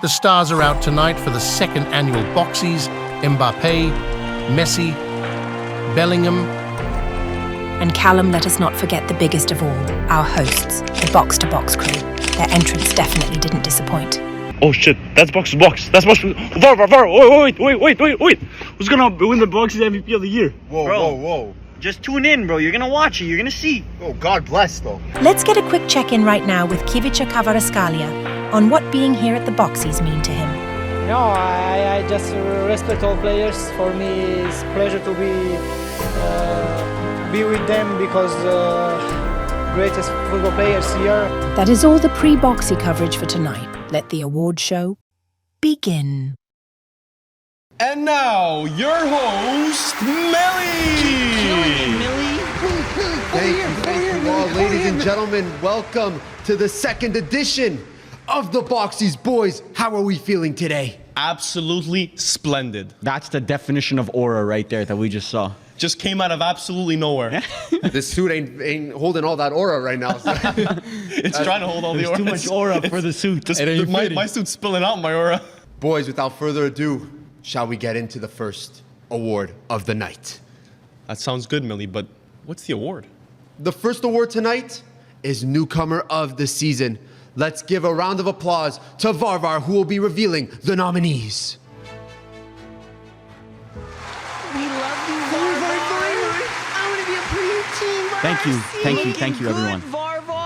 The stars are out tonight for the second annual Boxies: Mbappe, Messi, Bellingham. And Callum, let us not forget the biggest of all, our hosts, the Box2Box crew. Their entrance definitely didn't disappoint. Oh shit, that's Box2Box. That's Box. Wait. Who's gonna win the Boxies MVP of the year? Whoa. Just tune in, bro. You're gonna watch it. You're gonna see. Oh, God bless, though. Let's get a quick check-in right now with Kivica Kvaratskhelia on what being here at the Boxies mean to him. No, I just respect all players. For me, it's a pleasure to be with them because greatest football players here. That is all the pre-Boxy coverage for tonight. Let the award show begin. And now, your host, Millie! Thank you all, ladies and gentlemen. Welcome to the second edition of the Boxies. Boys, how are we feeling today? Absolutely splendid. That's the definition of aura right there that we just saw. Just came out of absolutely nowhere. This suit ain't holding all that aura right now. So. It's trying to hold all the aura. Too much aura for the suit. My suit's spilling out my aura. Boys, without further ado, shall we get into the first award of the night? That sounds good, Millie, but what's the award? The first award tonight is Newcomer of the Season. Let's give a round of applause to Varvar, who will be revealing the nominees. We love you, Varvar. I want to be a part of your team. Thank you, everyone.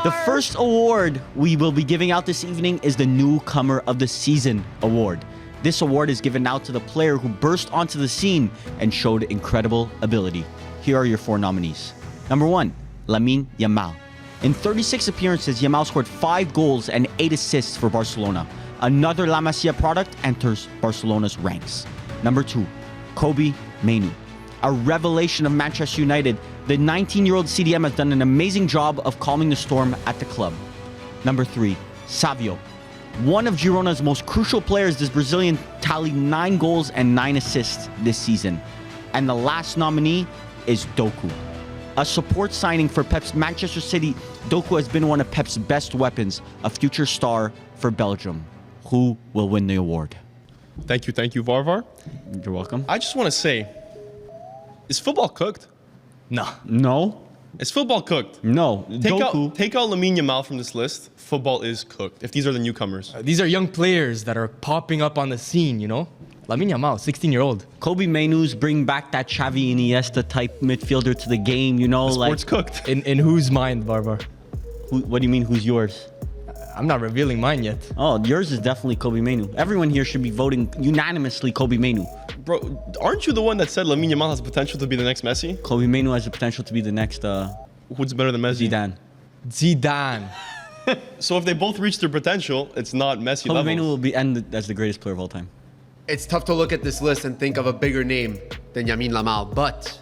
The first award we will be giving out this evening is the Newcomer of the Season award. This award is given out to the player who burst onto the scene and showed incredible ability. Here are your 4 nominees. Number 1, Lamine Yamal. In 36 appearances, Yamal scored 5 goals and 8 assists for Barcelona. Another La Masia product enters Barcelona's ranks. Number 2, Kobe Mainoo. A revelation of Manchester United, the 19-year-old CDM has done an amazing job of calming the storm at the club. Number 3, Savio. One of Girona's most crucial players, this Brazilian tallied 9 goals and 9 assists this season. And the last nominee is Doku. A support signing for Pep's Manchester City, Doku has been one of Pep's best weapons, a future star for Belgium. Who will win the award? Thank you, Varvar. You're welcome. I just want to say, is football cooked? No. Is football cooked? No. Take out Lamine Yamal from this list. Football is cooked. If these are the newcomers. These are young players that are popping up on the scene, you know? Lamine Yamal, 16-year-old. Kobe Mainoo's bring back that Xavi Iniesta type midfielder to the game, you know? The sport's cooked. In whose mind, Varvar? What do you mean, who's yours? I'm not revealing mine yet. Oh, yours is definitely Kobe Mainoo. Everyone here should be voting unanimously Kobe Mainoo. Bro, aren't you the one that said Lamine Yamal has potential to be the next Messi? Kobe Mainoo has the potential to be the next Who's better than Messi? Zidane. So if they both reach their potential, it's not Messi Kobe levels. Mainoo will be end as the greatest player of all time. It's tough to look at this list and think of a bigger name than Lamine Yamal, but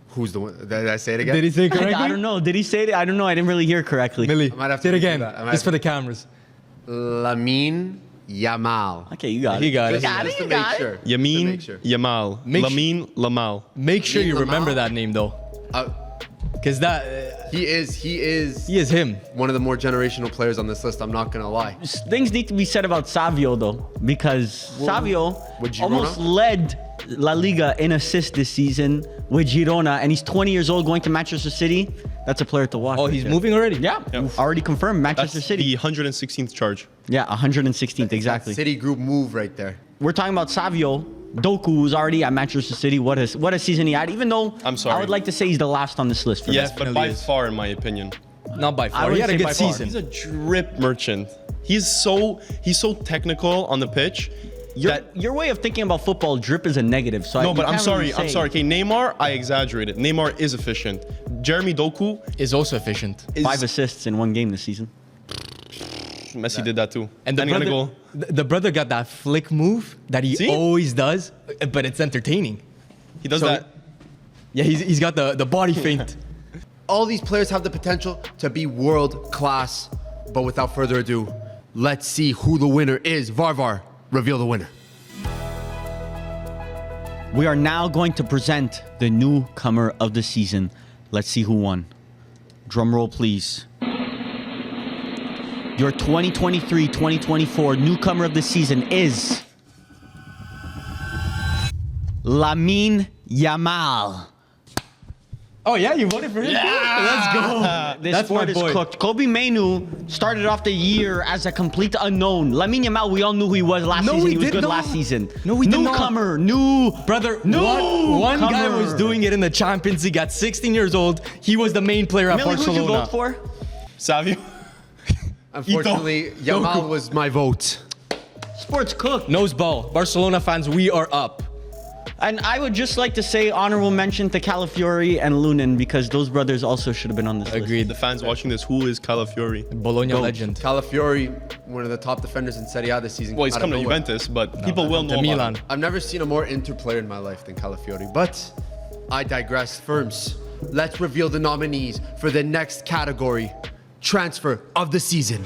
who's the one? Did I say it again? Did he say it correctly? I don't know. Did he say it? I don't know. I didn't really hear correctly. Millie, I might have say to it again. do that. Just for the cameras. Lamine Yamal. Okay, you got it. He got it. Just to make sure. Yamin, Yamal. Lamine, Lamal. Make sure you Lamine remember Yamal? that name, though. Because He is he is him. one of the more generational players on this list, I'm not going to lie. Things need to be said about Savio, though, because Savio with Girona? almost led La Liga in assists this season with Girona, and he's 20 years old going to Manchester City. That's a player to watch. Oh, right he's there. moving already? Yeah, Yep. already confirmed. Manchester That's City. the 116th charge. Yeah, 116th, exactly. City group move right there. We're talking about Savio. Doku, who's already at Manchester City. What a season he had, even though I'm sorry. I would like to say he's the last on this list for Yes, me. but by far, in my opinion. Not by I far. would He had a say good by far. season. He's a drip merchant. He's so technical on the pitch. Your way of thinking about football, drip is a negative. So No, you but I'm can't sorry. really I'm say- sorry. Okay, Neymar, I exaggerated. Neymar is efficient. Jeremy Doku Is also efficient. is 5 assists in 1 game this season. Messi did that too. And the he got a brother, goal. the brother got that flick move that he See? always does, but it's entertaining. He does So- that. Yeah, he's got the body feint. All these players have the potential to be world class, but without further ado, let's see who the winner is. Varvar, reveal the winner. We are now going to present the newcomer of the season. Let's see who won. Drum roll, please. Your 2023-2024 newcomer of the season is Lamine Yamal. Oh yeah, you voted for him? Yeah! Let's go. This That's sport my is boy. cooked. Kobe Mainu started off the year as a complete unknown. Lamine Yamal, we all knew who he was last season. we He was did good not. last season. No, we did not. Newcomer, new Brother, one guy was doing it in the Champions League at 16 years old. He was the main player at Millie, who'd Barcelona. you vote for? Savio. Unfortunately, Yamal was my vote. Sports cooked. Nose ball. Barcelona fans, we are up. And I would just like to say honorable mention to Calafiori and Lunin because those brothers also should have been on this list. Agreed. The fans watching this, who is Calafiori? Bologna legend. Calafiori, one of the top defenders in Serie A this season. Well, he's out of come to nowhere. Juventus, but people will know To about Milan. him. I've never seen a more Inter player in my life than Calafiori, but I digress. Firms, let's reveal the nominees for the next category, transfer of the season.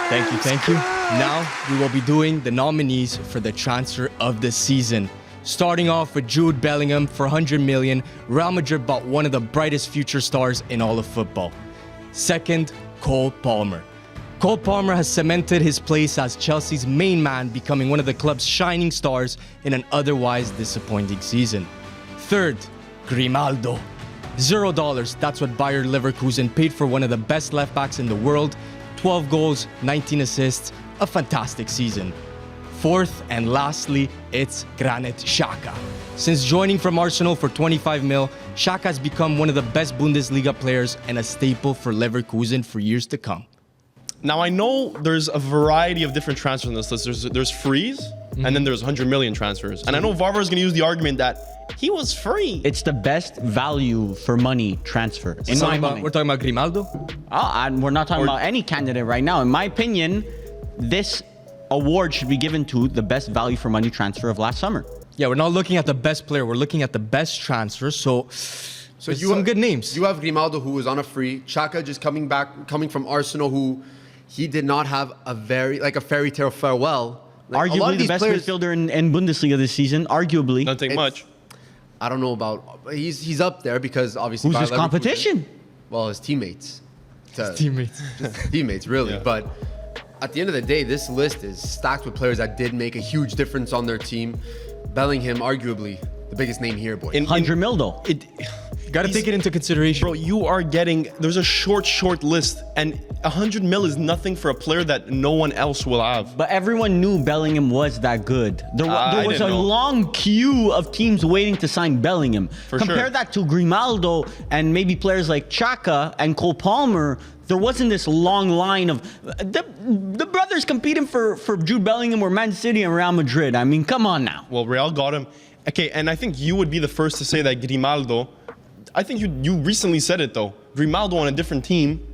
Thank you. Now we will be doing the nominees for the transfer of the season. Starting off with Jude Bellingham for 100 million. Real Madrid bought one of the brightest future stars in all of football. Second, Cole Palmer. Cole Palmer has cemented his place as Chelsea's main man, becoming one of the club's shining stars in an otherwise disappointing season. Third, Grimaldo. $0. That's what Bayer Leverkusen paid for one of the best left backs in the world. 12 goals, 19 assists, a fantastic season. Fourth and lastly, it's Granit Xhaka. Since joining from Arsenal for 25 mil, Xhaka has become one of the best Bundesliga players and a staple for Leverkusen for years to come. Now, I know there's a variety of different transfers on this list. There's frees, and then there's 100 million transfers. And I know Varvar is going to use the argument that he was free. It's the best value for money transfer. In my mind. We're talking about Grimaldo? And we're not talking about any candidate right now. In my opinion, this award should be given to the best value for money transfer of last summer. Yeah, we're not looking at the best player. We're looking at the best transfer. So there's some good names. You have Grimaldo, who was on a free. Xhaka just coming from Arsenal, who he did not have a fairy tale farewell. Like, a lot Arguably of the these best players, midfielder in Bundesliga this season. Arguably. Don't take much. I don't know about. He's up there because obviously. Who's Bayer his Leverkusen- competition? Well, his teammates. Teammates. Teammates, really. Yeah. But at the end of the day, this list is stacked with players that did make a huge difference on their team. Bellingham, arguably the biggest name here, boy. 100 mil though. Got to take it into consideration. Bro, you are getting, there's a short list, and 100 mil is nothing for a player that no one else will have. But everyone knew Bellingham was that good. There I was a didn't know. long queue of teams waiting to sign Bellingham. Compare sure. that to Grimaldo and maybe players like Xhaka and Cole Palmer. There wasn't this long line of the brothers competing for Jude Bellingham were Man City and Real Madrid. I mean, come on now. Well, Real got him. Okay, and I think you would be the first to say that Grimaldo, I think you recently said it though. Grimaldo on a different team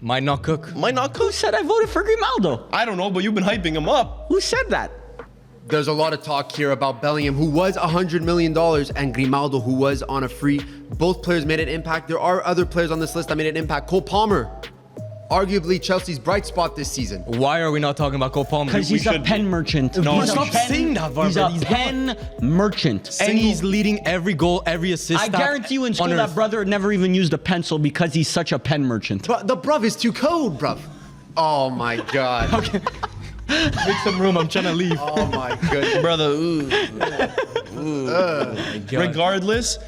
Might not cook. might not Who cook. said I voted for Grimaldo? I don't know, but you've been hyping him up. Who said that? There's a lot of talk here about Bellingham, who was $100 million, and Grimaldo, who was on a free. Both players made an impact. There are other players on this list that made an impact. Cole Palmer, arguably Chelsea's bright spot this season. Why are we not talking about Cole Palmer? Because he's a pen merchant. No, He's a stop pen- saying that, Varvar. He's a He's pen merchant. And he's leading every goal, every assist. I guarantee you in school that brother never even used a pencil because he's such a pen merchant. But the bruv is too cold, bruv. Oh my God. Okay. Make some room. I'm trying to leave. Oh my goodness. Brother, regardless,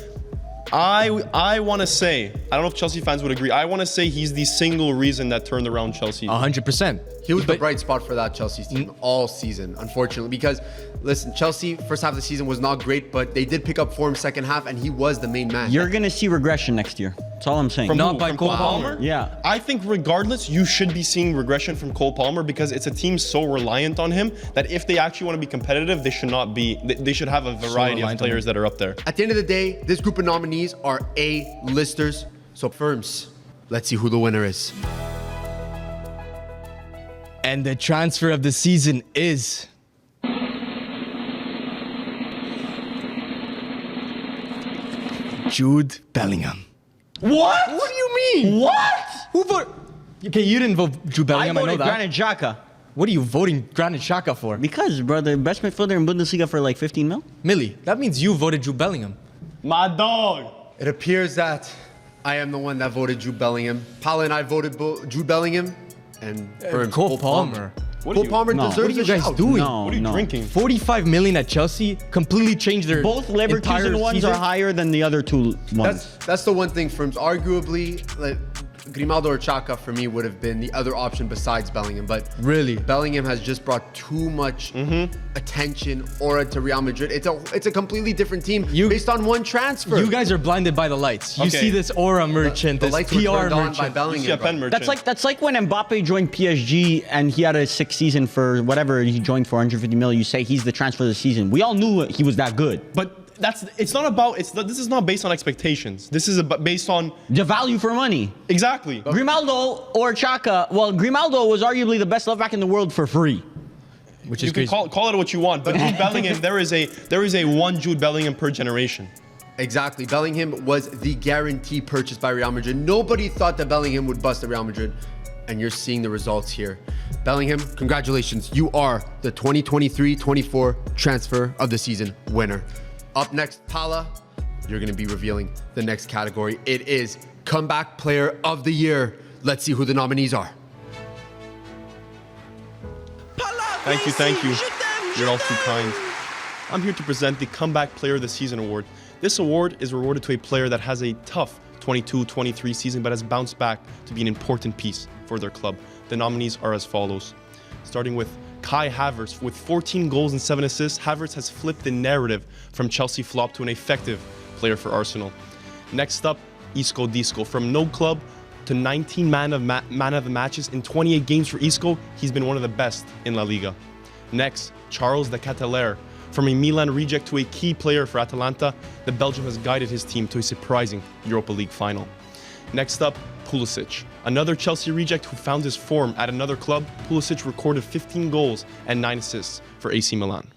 I want to say, I don't know if Chelsea fans would agree, I want to say he's the single reason that turned around Chelsea. 100%. He was the bright spot for that Chelsea team all season, unfortunately. Because, listen, Chelsea, first half of the season was not great, but they did pick up form second half, and he was the main man. You're going to see regression next year. That's all I'm saying. From Not who? by From Cole Palmer? Yeah. I think regardless, you should be seeing regression from Cole Palmer because it's a team so reliant on him that if they actually want to be competitive, they should not be. They should have a variety of reliant on players that are up there. At the end of the day, this group of nominees are A-listers. So, firms, let's see who the winner is. And the transfer of the season is... Jude Bellingham. What? What do you mean? What? Who voted? Okay, you didn't vote Jude Bellingham, I know voted that. Granit Xhaka. What are you voting Granit Xhaka for? Because, brother, best midfielder in Bundesliga for like 15 mil? Millie, that means you voted Jude Bellingham. My dog. It appears that I am the one that voted Jude Bellingham. Paula and I voted Jude Bellingham. And Cole Palmer. Cole Palmer No. deserves What are you a guys shout. doing? No, What are you no. drinking? 45 million at Chelsea completely changed their Both entire Leverkusen ones season. are higher than the other two ones. That's the one thing Firms. Arguably, like, Grimaldo or Xhaka for me would have been the other option besides Bellingham. But Really? Bellingham has just brought too much attention, aura to Real Madrid. It's a completely different team based on one transfer. You guys are blinded by the lights. You Okay. see this aura merchant, the this lights were PR turned on by merchant. Bellingham. Yeah, bro. pen merchant. That's like when Mbappe joined PSG and he had a 6th season for whatever he joined for 150 million. You say he's the transfer of the season. We all knew he was that good. But it's not about. This is not based on expectations. This is based on The value for money. exactly. Grimaldo or Xhaka. Well, Grimaldo was arguably the best left back in the world for free. Which You is can crazy. call it what you want, but Jude Bellingham, there is a one Jude Bellingham per generation. Exactly. Bellingham was the guarantee purchase by Real Madrid. Nobody thought that Bellingham would bust at Real Madrid, and you're seeing the results here. Bellingham, congratulations. You are the 2023-24 transfer of the season winner. Up next, Paula, you're going to be revealing the next category. It is Comeback Player of the Year. Let's see who the nominees are. Thank you. You're all too kind. I'm here to present the Comeback Player of the Season award. This award is awarded to a player that has a tough 22-23 season but has bounced back to be an important piece for their club. The nominees are as follows. Starting with Kai Havertz. With 14 goals and 7 assists, Havertz has flipped the narrative from Chelsea flop to an effective player for Arsenal. Next up, Isco Disco. From no club to 19 man of the matches in 28 games for Isco, he's been one of the best in La Liga. Next, Charles de Ketelaere. From a Milan reject to a key player for Atalanta, the Belgium has guided his team to a surprising Europa League final. Next up, Pulisic. Another Chelsea reject who found his form at another club, Pulisic recorded 15 goals and 9 assists for AC Milan.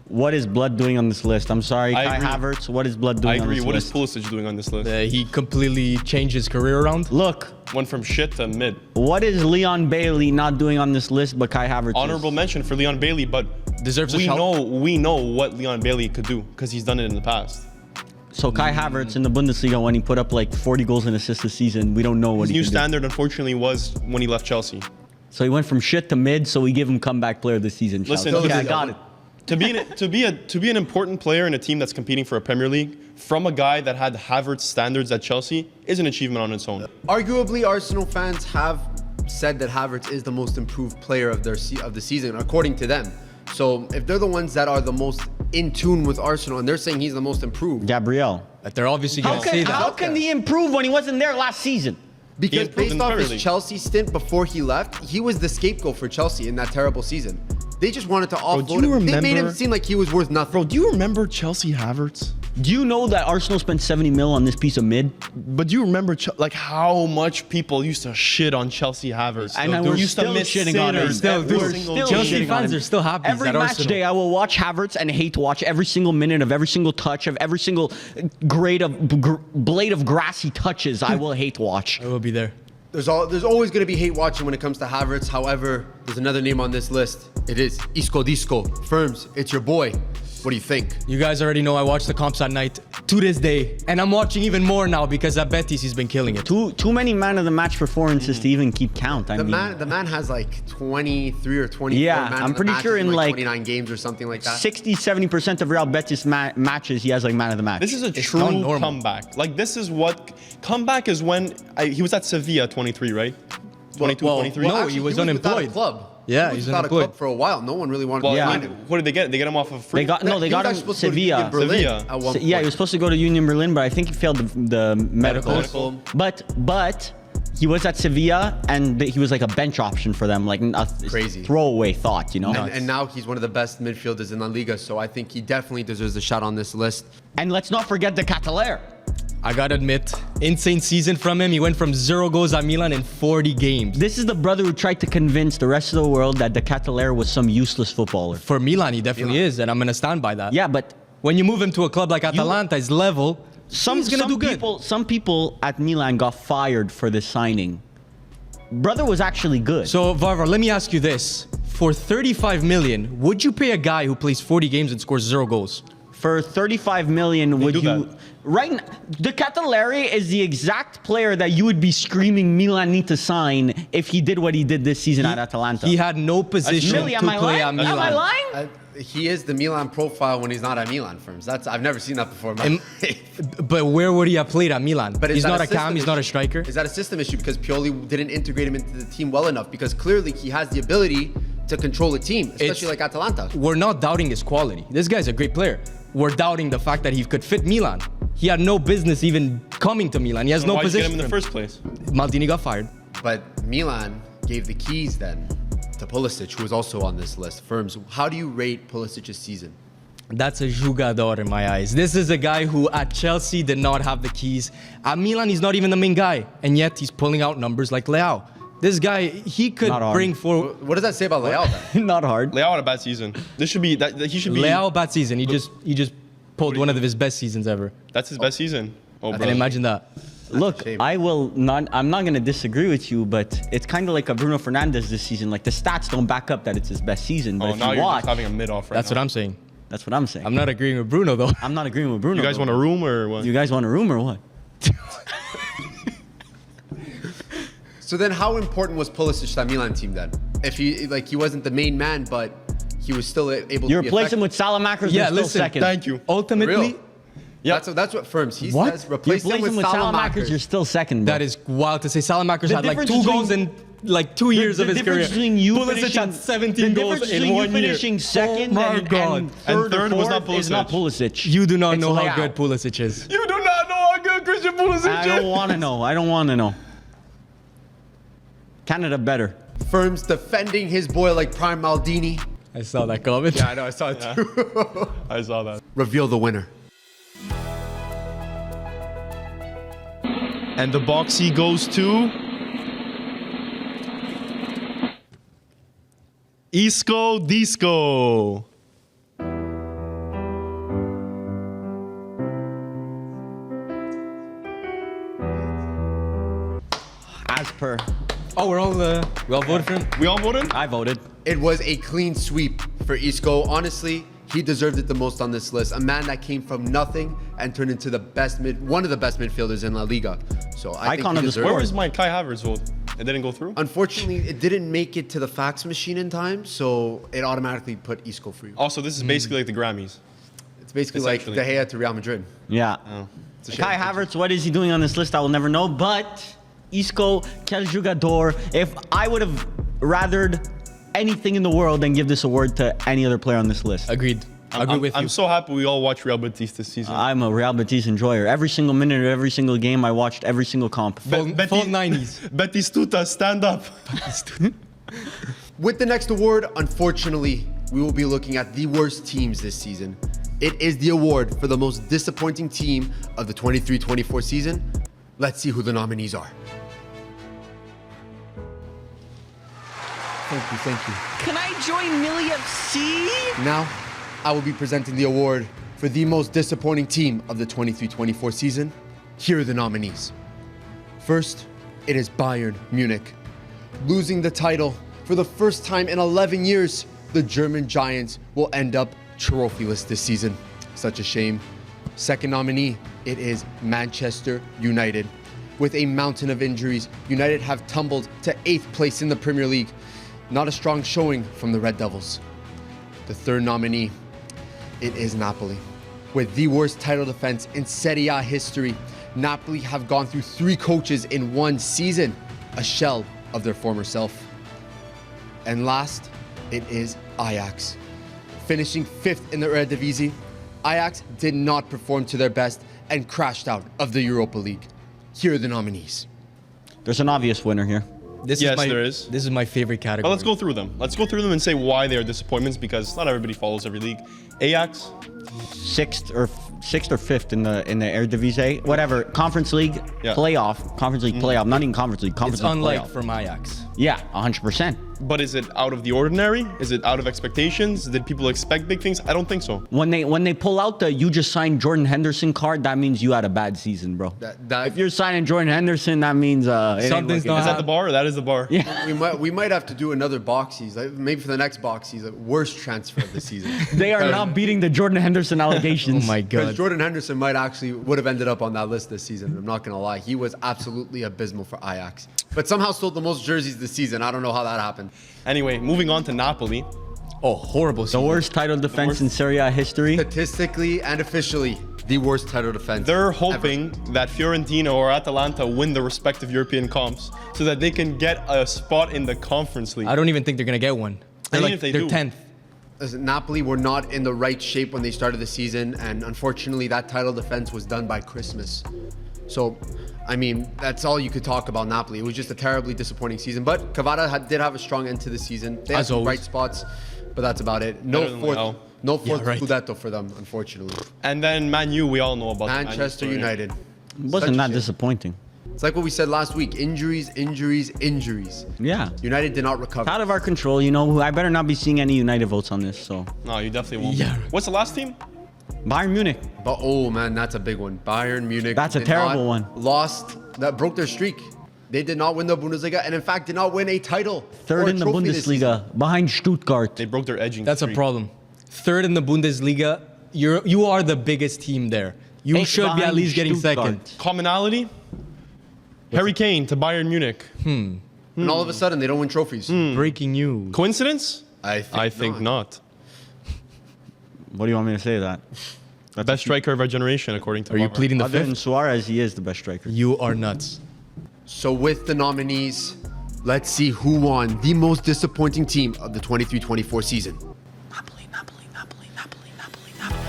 What is Blood doing on this list? I'm sorry, I Kai agree. Havertz. What is Blood I doing on agree. this What list? is Pulisic doing on this list? He completely changed his career around. Look, Went from shit to mid. what is Leon Bailey not doing on this list, but Kai Havertz is? Honorable mention for Leon Bailey, but Deserves a we shout. know what Leon Bailey could do because he's done it in the past. So Kai Havertz in the Bundesliga, when he put up like 40 goals and assists this season, we don't know what His he new can do. standard, unfortunately, was when he left Chelsea. So he went from shit to mid, so we give him comeback player of the season. shout. Listen, okay, to I be- got it. To be an important player in a team that's competing for a Premier League from a guy that had Havertz standards at Chelsea is an achievement on its own. Arguably, Arsenal fans have said that Havertz is the most improved player of the season, according to them. So if they're the ones that are the most in tune with Arsenal and they're saying he's the most improved, Gabriel. Like they're obviously going How to say that. can he improve when he wasn't there last season? because improved in based off Premier his League. Chelsea stint before he left, he was the scapegoat for Chelsea in that terrible season. They just wanted to do offload you him. They made him remember- seem like he was worth nothing. Bro, do you remember Chelsea Havertz? Do you know that Arsenal spent 70 mil on this piece of mid? But do you remember like how much people used to shit on Chelsea Havertz? And They we're used to still miss shitting on him. sitters Still, every dude, single still game. Chelsea shitting on fans him. are still happy. Every at match Arsenal. day, I will watch Havertz and hate watch every single minute of every single touch of every single blade of grass he touches. I will hate watch. I will be there. There's always going to be hate watching when it comes to Havertz. However, there's another name on this list. It is Isco Disco. Firms, it's your boy. What do you think? You guys already know I watch the comps at night to this day, and I'm watching even more now because at Betis he's been killing it. Too many man of the match performances to even keep count. I The mean, man has like 23 or 24 Yeah, man I'm of the pretty matches sure in like 29 games or something like that. 60-70% of Real Betis matches he has like man of the match. This is a It's true not normal. comeback. Like this is what comeback is when he was at Sevilla 23, right? 22, well, 23. no, Actually, he was without a unemployed. club. Yeah, he was he's without a unemployed. club for a while. No one really wanted Well, to I sign mean, him. what did they get? They get him off of free. They got He was actually supposed to go to Sevilla. Union Berlin Sevilla. at one Yeah, point. he was supposed to go to Union Berlin, but I think he failed the medicals. Medical. But he was at Sevilla, and he was like a bench option for them, like a Crazy. throwaway thought, you know. And now he's one of the best midfielders in La Liga, so I think he definitely deserves a shot on this list. And let's not forget the Catalaire. I gotta admit, insane season from him. He went from 0 goals at Milan in 40 games. This is the brother who tried to convince the rest of the world that the Catalaire was some useless footballer. For Milan, he definitely is, and I'm gonna stand by that. Yeah, but When you move him to a club like Atalanta, his level, he's gonna do good. Some people at Milan got fired for this signing. Brother was actually good. So, Varvar, let me ask you this. For 35 million, would you pay a guy who plays 40 games and scores 0 goals? For 35 million, would do you... that. Right now, De Ketelaere is the exact player that you would be screaming Milan need to sign if he did what he did this season at Atalanta. He had no position Really, to am I play lying? at Milan. Am I lying? He is the Milan profile when he's not at Milan, firms. I've never seen that before. in my life. But where would he have played at Milan? But is He's that not a system cam, he's issue? not a striker. Is that a system issue because Pioli didn't integrate him into the team well enough? Because clearly he has the ability to control a team, especially like Atalanta. We're not doubting his quality. This guy's a great player. We're doubting the fact that he could fit Milan. He had no business even coming to Milan. He has no Why'd you get position. him in the for first place? Maldini got fired. But Milan gave the keys then to Pulisic, who was also on this list. Firms, how do you rate Pulisic's season? That's a jugador in my eyes. This is a guy who at Chelsea did not have the keys. At Milan, he's not even the main guy. And yet he's pulling out numbers like Leao. This guy, he could Not hard. bring forward... What does that say about Leao then? Not hard. Leao had a bad season. This should be that he should be. Leao, bad season. He just pulled one of his best seasons ever. That's his best season. Oh, And bro. imagine that. Look, shame. I'm not going to disagree with you, but it's kind of like a Bruno Fernandes this season. Like, the stats don't back up that it's his best season. But Oh, if now you you're watch, just having a mid-off right That's now. what I'm saying. that's what I'm saying. I'm not agreeing with Bruno, though. I'm not agreeing with Bruno. You guys though. want a room or what? You guys want a room or what? So then how important was Pulisic to that Milan team then? If he wasn't the main man, but he was still able You to be replace him effective. with Salamakers, Yeah, they're still listen, second. Thank you. Ultimately, Real. Yeah, that's what Firms. He What? says You replace him with Salamakers, you're Salamakers. still second. Bro. that is wild to say. Salamakers The had like difference 2 goals between- in like 2 years of his career. difference between you Pulisic finishing, had 17 the goals difference in between 1 you year. finishing second Oh my and, God. and third, third or was fourth not is not Pulisic. Pulisic. You do not It's know how Leao. good Pulisic is. You do not know how good Christian Pulisic I don't want to know. I don't want to know. Canada better. Firms defending his boy like Prime Maldini. I saw that comment. Yeah, I know. I saw it too. I saw that. Reveal the winner. And the Boxy goes to Isco Disco. As per, Oh, we all voted for him? We all voted? I voted. It was a clean sweep for Isco. Honestly, he deserved it the most on this list. A man that came from nothing and turned into one of the best midfielders in La Liga. So I Icon think of he the deserved Where it. was my Kai Havertz vote? It didn't go through? Unfortunately, it didn't make it to the fax machine in time, so it automatically put Isco for you. Also, this is basically like the Grammys. It's basically like Essentially. De Gea to Real Madrid. Yeah. It's a shame. Kai Havertz, what is he doing on this list? I will never know. But Isco, quel jugador. If I would have rathered anything in the world than give this award to any other player on this list. Agreed. I agree with you. I'm so happy we all watched Real Betis this season. I'm a Real Betis enjoyer. Every single minute of every single game, I watched every single comp. Full 90s. Betistuta, stand up. With the next award, unfortunately, we will be looking at the worst teams this season. It is the award for the most disappointing team of the 23-24 season. Let's see who the nominees are. Thank you. Can I join Millie FC? Now, I will be presenting the award for the most disappointing team of the 23-24 season. Here are the nominees. First, it is Bayern Munich. Losing the title for the first time in 11 years, the German Giants will end up trophyless this season. Such a shame. Second nominee, it is Manchester United. With a mountain of injuries, United have tumbled to 8th place in the Premier League. Not a strong showing from the Red Devils. The third nominee, it is Napoli. With the worst title defense in Serie A history, Napoli have gone through 3 coaches in 1 season, a shell of their former self. And last, it is Ajax. Finishing 5th in the Eredivisie, Ajax did not perform to their best and crashed out of the Europa League. Here are the nominees. There's an obvious winner here. Yes, there is. This is my favorite category. But let's go through them. Let's go through them and say why they are disappointments, because not everybody follows every league. Ajax, Sixth or fifth in the Eredivisie, whatever. Conference League Yeah. playoff. Conference League playoff. Not even Conference League. Conference It's League unlike playoff. from Ajax. Yeah, 100%. but is it out of the ordinary? Is it out of expectations? Did people expect big things? I don't think so. When they pull out the "you just signed Jordan Henderson" card, that means you had a bad season, bro. If you're signing Jordan Henderson, that means it ain't Something's looking not Is that the bar? That is the bar. Yeah. We might have to do another Boxies, like maybe for the next Boxies, like worst transfer of the season. They are not beating the Jordan Henderson Henderson allegations. Oh my Because God. Jordan Henderson would have ended up on that list this season. I'm not gonna lie, he was absolutely abysmal for Ajax, but somehow stole the most jerseys this season. I don't know how that happened. Anyway, moving on to Napoli. Oh, horrible The season. worst title defense in Serie A history. Statistically and officially, the worst title defense. They're ever. hoping that Fiorentina or Atalanta win the respective European comps so that they can get a spot in the Conference League. I don't even think they're gonna get one. They're even if they they're do. 10th. Listen, Napoli were not in the right shape when they started the season, and unfortunately, that title defense was done by Christmas. So, I mean, that's all you could talk about Napoli. It was just a terribly disappointing season. But Cavada did have a strong end to the season. They had As some always. bright spots, but that's about it. Better than Leao. No fourth right. Scudetto for them, unfortunately. And then Man U, we all know about the Man U Manchester story. United. Wasn't Such a that shame. disappointing. It's like what we said last week: injuries, injuries, injuries. Yeah. United did not recover. Out of our control, you know. I better not be seeing any United votes on this. So No, you definitely won't. Yeah. What's the last team? Bayern Munich. But oh man, that's a big one. Bayern Munich. That's a did terrible not- one. Lost. That broke their streak. They did not win the Bundesliga, and in fact, did not win a title. Third or a in the trophy this season. Bundesliga, behind Stuttgart. They broke their edging That's a streak. problem. Third in the Bundesliga. You are the biggest team there. You Eighth should be at behind least getting Stuttgart. second. Commonality? Harry Kane to Bayern Munich. And all of a sudden, they don't win trophies. Breaking news. Coincidence? I think not. What do you want me to say to that? Best striker of our generation, according to Are you Barbara. pleading the Other than fifth? Suarez, he is the best striker. You are nuts. So with the nominees, let's see who won the most disappointing team of the 23-24 season. Napoli, Napoli, Napoli, Napoli, Napoli, Napoli.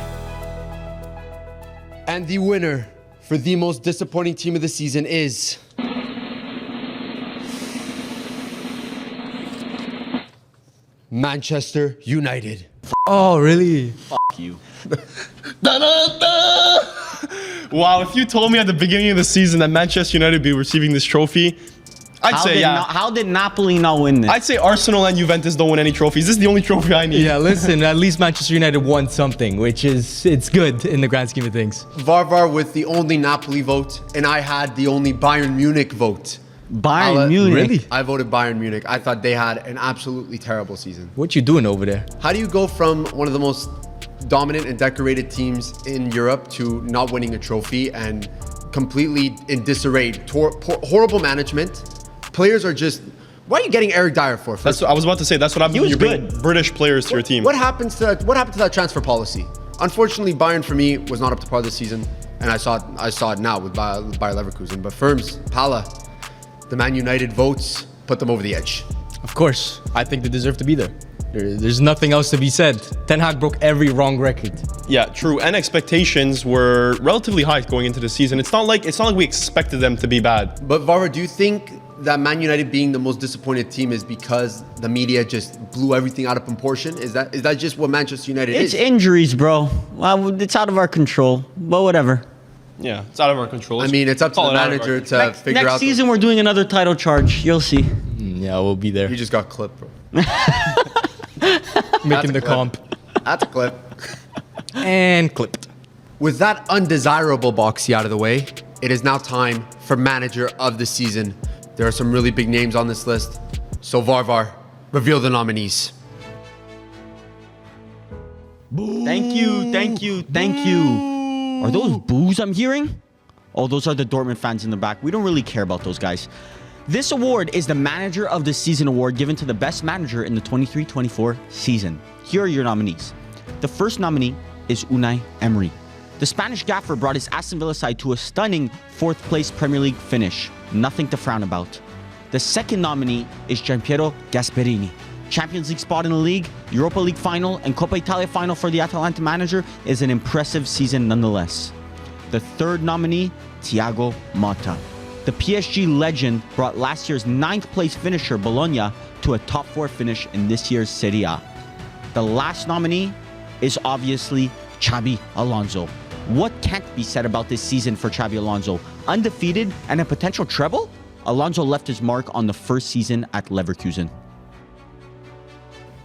And the winner for the most disappointing team of the season is... Manchester United. Oh, really? You. Wow, if you told me at the beginning of the season that Manchester United would be receiving this trophy, I'd say yeah. How did Napoli not win this? I'd say Arsenal and Juventus don't win any trophies. This is the only trophy I need. Yeah, listen, at least Manchester United won something, which is, it's good in the grand scheme of things. Varvar with the only Napoli vote, and I had the only Bayern Munich vote. Bayern Munich. Really? I voted Bayern Munich. I thought they had an absolutely terrible season. What you doing over there? How do you go from one of the most dominant and decorated teams in Europe to not winning a trophy and completely in disarray? Horrible management. Players are just... Why are you getting Eric Dyer for? That's what I was about to say. That's what happens when you bring British players to your team. What happened to that transfer policy? Unfortunately, Bayern for me was not up to par this season, and I saw it now with Bayer Leverkusen. But Firms, Pala, the Man United votes put them over the edge. Of course, I think they deserve to be there. There's nothing else to be said. Ten Hag broke every wrong record. Yeah, true. And expectations were relatively high going into the season. It's not like we expected them to be bad. But Vara, do you think that Man United being the most disappointed team is because the media just blew everything out of proportion? Is that just what Manchester United It's is? injuries, bro. Well, it's out of our control, but whatever. Yeah, it's out of our control. I mean, it's up to the manager to figure out. Next season, we're doing another title charge. You'll see. Yeah, we'll be there. You just got clipped, bro. Making the clip. comp. That's a clip. And clipped. With that undesirable Boxy out of the way, it is now time for manager of the season. There are some really big names on this list. So Varvar, reveal the nominees. Thank you, thank you, thank you. Are those boos I'm hearing? Oh, those are the Dortmund fans in the back. We don't really care about those guys. This award is the Manager of the Season award given to the best manager in the 23-24 season. Here are your nominees. The first nominee is Unai Emery. The Spanish gaffer brought his Aston Villa side to a stunning fourth-place Premier League finish. Nothing to frown about. The second nominee is Gianpiero Gasperini. Champions League spot in the league, Europa League final, and Coppa Italia final for the Atalanta manager is an impressive season nonetheless. The third nominee, Thiago Motta. The PSG legend brought last year's 9th place finisher Bologna to a top 4 finish in this year's Serie A. The last nominee is obviously Xabi Alonso. What can't be said about this season for Xabi Alonso? Undefeated and a potential treble? Alonso left his mark on the first season at Leverkusen.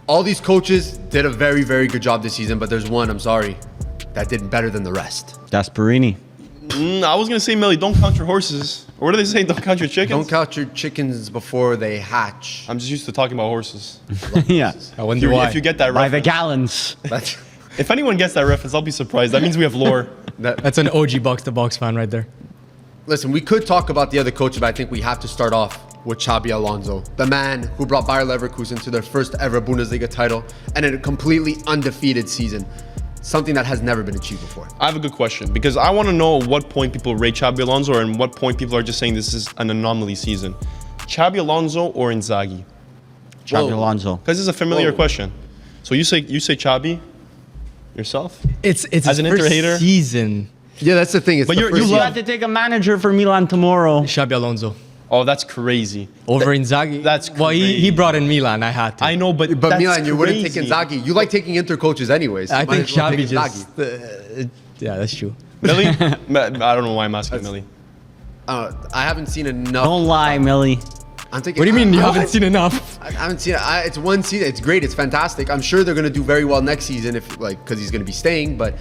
All these coaches did a very, very good job this season, but there's one, I'm sorry, that did better than the rest. Gasperini. I was going to say, Melly, don't count your horses. Or what do they say? Don't count your chickens? Don't count your chickens before they hatch. I'm just used to talking about horses. Yeah. I wonder why. If you get that By the reference. gallons. That's If anyone gets that reference, I'll be surprised. That means we have lore. That's an OG Box2Box fan right there. Listen, we could talk about the other coaches, but I think we have to start off with Xabi Alonso, the man who brought Bayer Leverkusen to their first ever Bundesliga title and in a completely undefeated season. Something that has never been achieved before. I have a good question because I want to know at what point people rate Xabi Alonso and what point people are just saying this is an anomaly season. Xabi Alonso or Inzaghi? Xabi Alonso. Because it's a familiar question. So you say Xabi yourself? It's As an his Inter first hater? season. Yeah, that's the thing. It's But the you first You season. have to take a manager for Milan tomorrow. Xabi Alonso. Oh, that's crazy. Over Inzaghi. That's Well, he crazy. brought in Milan. I had to. I know, but But that's Milan, you wouldn't take crazy. Inzaghi. You like taking Inter coaches anyways. I You might think as well Xabi take just... Inzaghi. yeah, that's true. Millie? I don't know why I'm asking Millie. I haven't seen enough. Don't lie, Millie. I'm taking, What do you mean you I- haven't seen enough? I haven't seen it. It's one season. It's great. It's fantastic. I'm sure they're gonna do very well next season because he's gonna be staying. But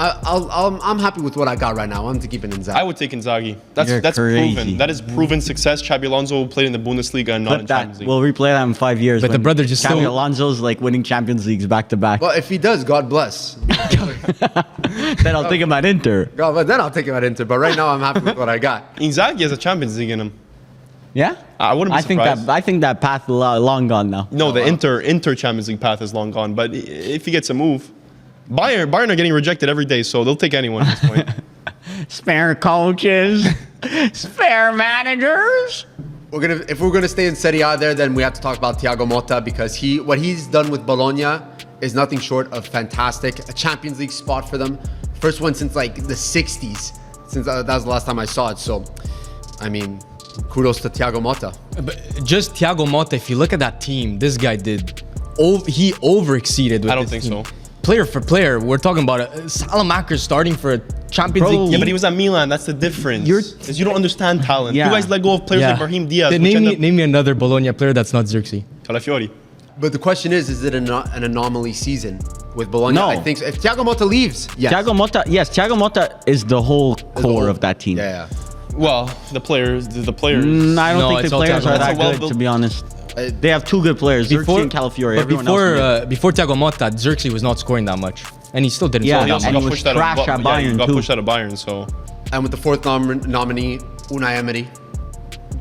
I'm happy with what I got right now. I'm keeping Inzaghi. I would take Inzaghi. That's You're proven. crazy. That is proven success. Xabi Alonso played in the Bundesliga and not in But that Champions League. we'll replay that in 5 years. But the when brother just Xabi still- Alonso's like winning Champions Leagues back to back. Well, if he does, God bless. Then I'll think about Inter. God, but then I'll take him at Inter. But right now, I'm happy with what I got. Inzaghi has a Champions League in him. Yeah, I wouldn't be surprised. I think that path long gone now. No, the Inter Champions League path is long gone. But if he gets a move, Bayern are getting rejected every day, so they'll take anyone at this point. Spare coaches, spare managers. If we're gonna stay in Serie A there, then we have to talk about Thiago Motta because what he's done with Bologna is nothing short of fantastic. A Champions League spot for them, first one since like the '60s. Since that was the last time I saw it. So, I mean, kudos to Thiago Motta. But just Thiago Motta, if you look at that team, this guy he over-exceeded with I don't this think team. so. Player for player, we're talking about Salamaker starting for a Champions League. Yeah, but he was at Milan. That's the difference. Is you don't understand talent. Yeah. You guys let go of players like Brahim Diaz. Then which end up- name me another Bologna player that's not Xerxes. Calafiori. But the question is it an anomaly season with Bologna? No. I think so. If Thiago Motta leaves, yes. Thiago Motta is the whole core of that team. Yeah. Well, the players. I don't No, think it's the all players Thiago are Motta. that It's a good, to be honest. They have two good players, Xerxes and Calafiori. But Everyone else before Thiago Motta, Xerxes was not scoring that much, and he still didn't. Yeah, score He that also and got he was pushed out trash of at Bayern, he got too. pushed out of Bayern. So And with the fourth nominee, Unai Emery,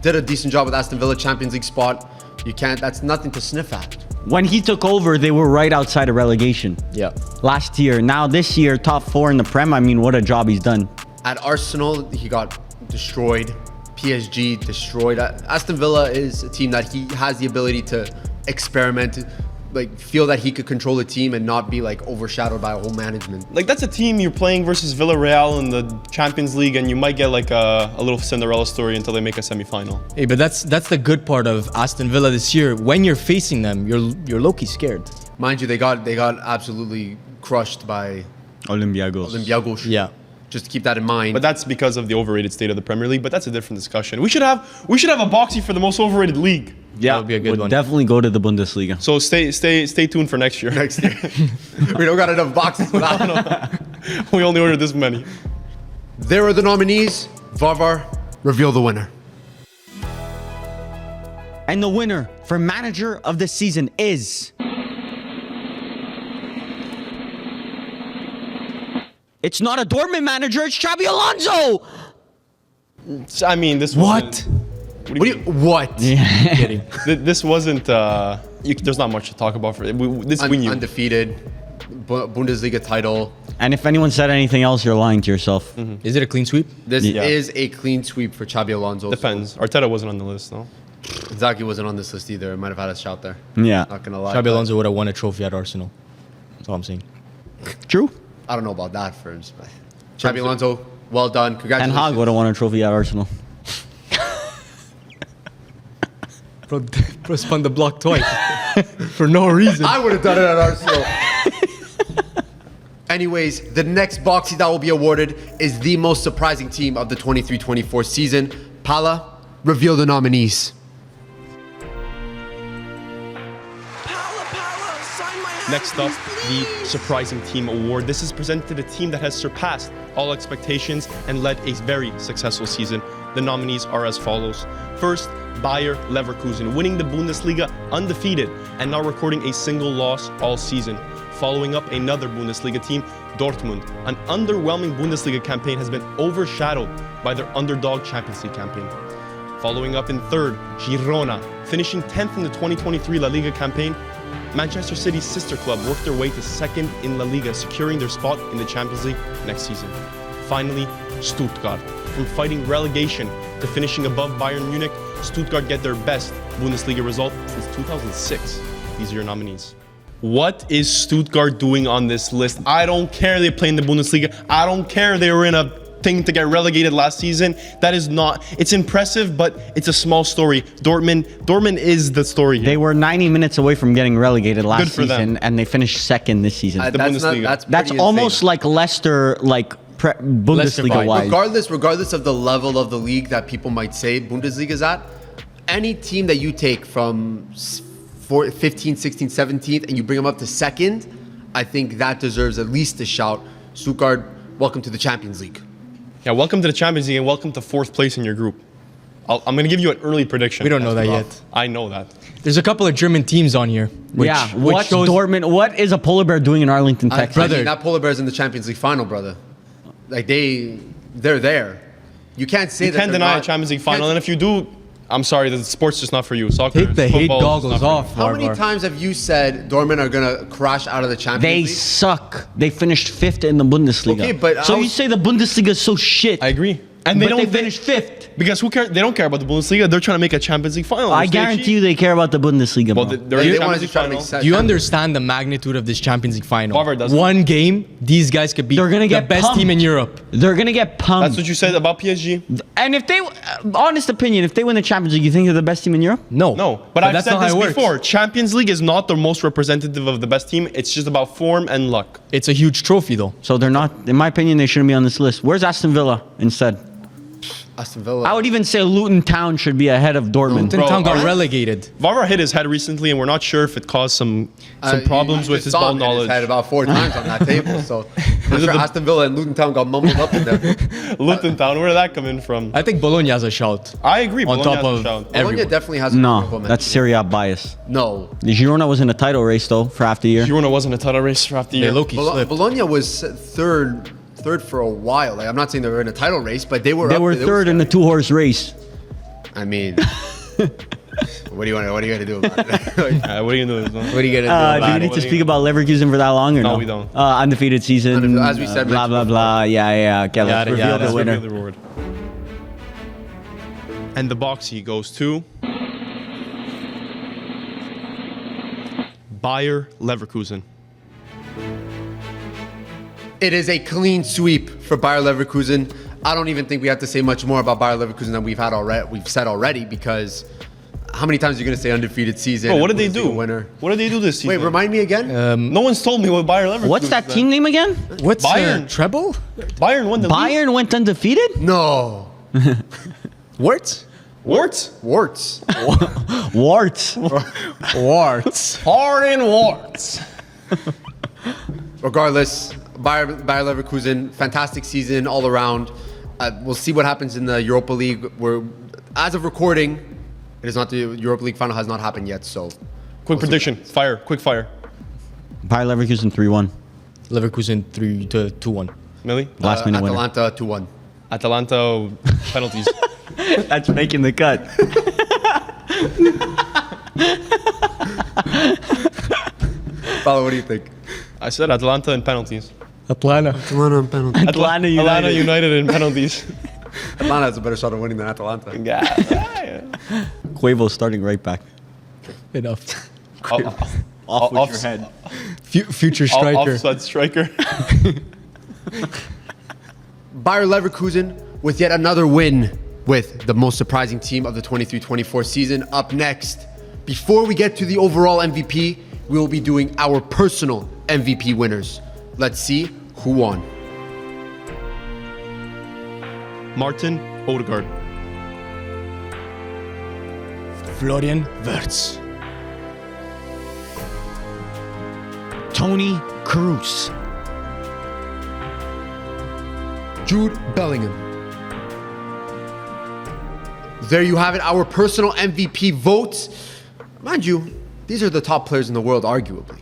did a decent job with Aston Villa Champions League spot. That's nothing to sniff at. When he took over, they were right outside of relegation. Yeah. Last year. Now this year, top 4 in the Prem. I mean, what a job he's done. At Arsenal, he got destroyed. PSG destroyed. Aston Villa is a team that he has the ability to experiment, like feel that he could control a team and not be like overshadowed by a whole management. like that's a team you're playing versus Villarreal in the Champions League, and you might get like a little Cinderella story until they make a semi-final. Hey, but that's the good part of Aston Villa this year. When you're facing them, you're low-key scared. Mind you, they got absolutely crushed by Olympiacos. Yeah. Just to keep that in mind. But that's because of the overrated state of the Premier League. But that's a different discussion. We should have a Boxy for the most overrated league. Yeah, That would be a good would one. definitely go to the Bundesliga. So stay tuned for next year. next year, we don't got enough boxes for that. We only ordered this many. There are the nominees. Varvar, reveal the winner. And the winner for manager of the season is... It's not a Dortmund manager, it's Xabi Alonso! I mean, this What? What? This wasn't. There's not much to talk about for it. We knew. Undefeated, Bundesliga title. And if anyone said anything else, you're lying to yourself. Is it a clean sweep? This Yeah. is a clean sweep for Xabi Alonso. Depends. Arteta wasn't on the list, no. Inzaghi wasn't on this list either. Might have had a shout there. Yeah. Not gonna lie. Xabi but Alonso would have won a trophy at Arsenal. That's all I'm saying. True. I don't know about that first. But Xabi Alonso, well done. And Congratulations. Hag would have won a trophy at Arsenal. Bro spun the block twice for no reason. I would have done it at Arsenal. Anyways, the next Boxy that will be awarded is the most surprising team of the 23-24 season. Pala, reveal the nominees. Next up, the Surprising Team Award. This is presented to a team that has surpassed all expectations and led a very successful season. the nominees are as follows. First, Bayer Leverkusen, winning the Bundesliga undefeated and not recording a single loss all season. Following up, another Bundesliga team, Dortmund. An underwhelming Bundesliga campaign has been overshadowed by their underdog Champions League campaign. Following up in third, Girona. Finishing 10th in the 2023 La Liga campaign, Manchester City's sister club worked their way to second in La Liga, securing their spot in the Champions League next season. Finally, Stuttgart. From fighting relegation to finishing above Bayern Munich, Stuttgart get their best Bundesliga result since 2006. These are your nominees. What is Stuttgart doing on this list? I don't care they play in the Bundesliga. I don't care they were in a thing to get relegated last season. That is not, it's impressive, but it's a small story. Dortmund is the story here. They were 90 minutes away from getting relegated last Good for season, them. and they finished second this season. The Bundesliga. That's almost like Leicester, like Bundesliga-wise. Regardless of the level of the league that people might say Bundesliga's at, any team that you take from 15, 16, 17th and you bring them up to second, I think that deserves at least a shout. Stuttgart, welcome to the Champions League. Yeah, welcome to the Champions League and welcome to 4th place in your group. I'm going to give you an early prediction. We don't know that yet. I know that. There's a couple of German teams on here. What's Dortmund? What is a polar bear doing in Arlington, Texas? Brother, that polar bear's in the Champions League final, brother. Like they're there. You can't say you that. You can't deny a Champions League final, and if you do, I'm sorry, the sport's just not for you. Soccer, take the hate goggles off. How many times have you said Dortmund are gonna crash out of the Champions League? They suck. They finished 5th in the Bundesliga. Okay, but so you say the Bundesliga is so shit. I agree. And they finished 5th. Because who cares? They don't care about the Bundesliga. They're trying to make a Champions League final. I guarantee you they care about the Bundesliga. Well, they want to try to make sense. Do you understand the magnitude of this Champions League final? Harvard doesn't. One game, these guys could be the best team in Europe. They're going to get pumped. That's what you said about PSG? And if they, honest opinion, if they win the Champions League, you think they're the best team in Europe? No. No. But I've said this before. Champions League is not the most representative of the best team. It's just about form and luck. It's a huge trophy, though. So they're not, in my opinion, they shouldn't be on this list. Where's Aston Villa instead? Aston Villa. I would even say Luton Town should be ahead of Dortmund. Luton Town got relegated. Varvar hit his head recently, and we're not sure if it caused some problems with his ball knowledge. His head about 4 times on that table, so I'm sure Aston Villa and Luton Town got mumbled up in there. Luton Town, where did that come in from? I think Bologna has a shout. I agree. On top of Bologna definitely has a No, that's Serie A bias. No. Girona was in a title race though for half the year. Girona wasn't a title race for half the year. Bologna was third for a while. Like, I'm not saying they were in a title race, but they were. They were third in the 2-horse race. I mean, what do you gonna do about it? What are you gonna do? What are you gonna do about do we need to speak about Leverkusen for that long or no? No, we don't. Undefeated season. As we said, blah blah blah. Yeah. Okay, let's reveal the winner. Reveal the reward. And the Boxy goes to Bayer Leverkusen. It is a clean sweep for Bayer Leverkusen. I don't even think we have to say much more about Bayer Leverkusen than we've said already, because how many times are you going to say undefeated season? Bro, what did they do? Winner? What did they do this season? Wait, remind me again? No one's told me what Bayer Leverkusen. What's that team name again? What's Bayern? Treble? Bayern won the league. Bayern went undefeated? No. Warts? Warts. Warts. Warts. Hard in warts. Regardless, Bayer Leverkusen, fantastic season all around. We'll see what happens in the Europa League. As of recording, it is not the Europa League final has not happened yet. So, quick prediction, quick fire. Bayer Leverkusen 3-1. Leverkusen 3-2-1. Millie? Last minute winner. Atalanta 2-1. Atalanta penalties. That's making the cut. Paulo, what do you think? I said Atalanta in penalties. Atlanta in penalties. Atlanta United. Atlanta United in penalties. Atlanta has a better shot of winning than Atalanta. Cuevo starting right back. Enough. Off with your head. Future striker. Offside striker. Bayer Leverkusen with yet another win with the most surprising team of the 23-24 season. Up next, before we get to the overall MVP, we will be doing our personal MVP winners. Let's see who won. Martin Odegaard. Florian Wirtz. Tony Kroos. Jude Bellingham. There you have it, our personal MVP votes. Mind you, these are the top players in the world, arguably.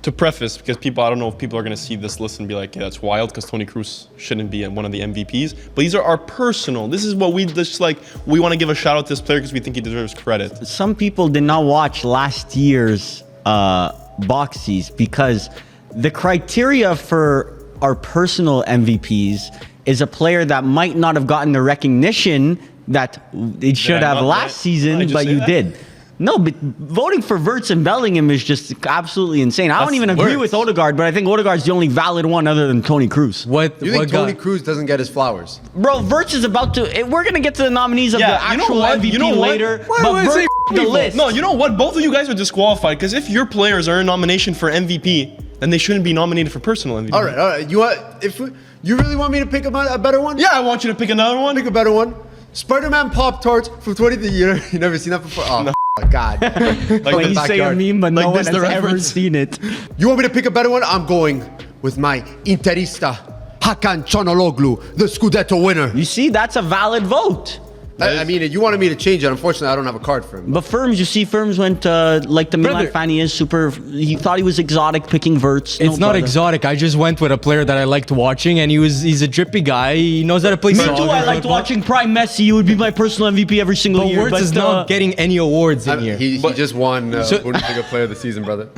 To preface, because I don't know if people are going to see this list and be like, yeah, that's wild, because Toni Kroos shouldn't be one of the MVPs. But these are our personal. This is what we just like. We want to give a shout out to this player because we think he deserves credit. Some people did not watch last year's Boxies because the criteria for our personal MVPs is a player that might not have gotten the recognition that it should have last season, but you did. No, but voting for Wirtz and Bellingham is just absolutely insane. I don't even agree with Odegaard, but I think Odegaard's the only valid one other than Toni Kroos. You think Toni Kroos doesn't get his flowers? Bro, Wirtz is about to... We're going to get to the nominees of the actual MVP later. But Wirtz the list. No, you know what? Both of you guys are disqualified because if your players are in nomination for MVP, then they shouldn't be nominated for personal MVP. All right. You really want me to pick a better one? Yeah, I want you to pick another one. Pick a better one. Spider-Man Pop-Tarts from 20th year. You never seen that before? Oh, no. God. Like you say a meme, but no one has ever seen it. You want me to pick a better one? I'm going with my Interista, Hakan Çalhanoğlu, the Scudetto winner. You see, that's a valid vote. I mean, you wanted me to change it. Unfortunately, I don't have a card for him. But Firms, you see, Firms went like the Milan fan he is, super. He thought he was exotic picking Wirtz. It's not exotic. I just went with a player that I liked watching, and he's a drippy guy. He knows how to play soccer. Me too. I liked watching Prime Messi. He would be my personal MVP every single year. Wirtz is not getting any awards in here. He just won Bundesliga Player of the Season, brother.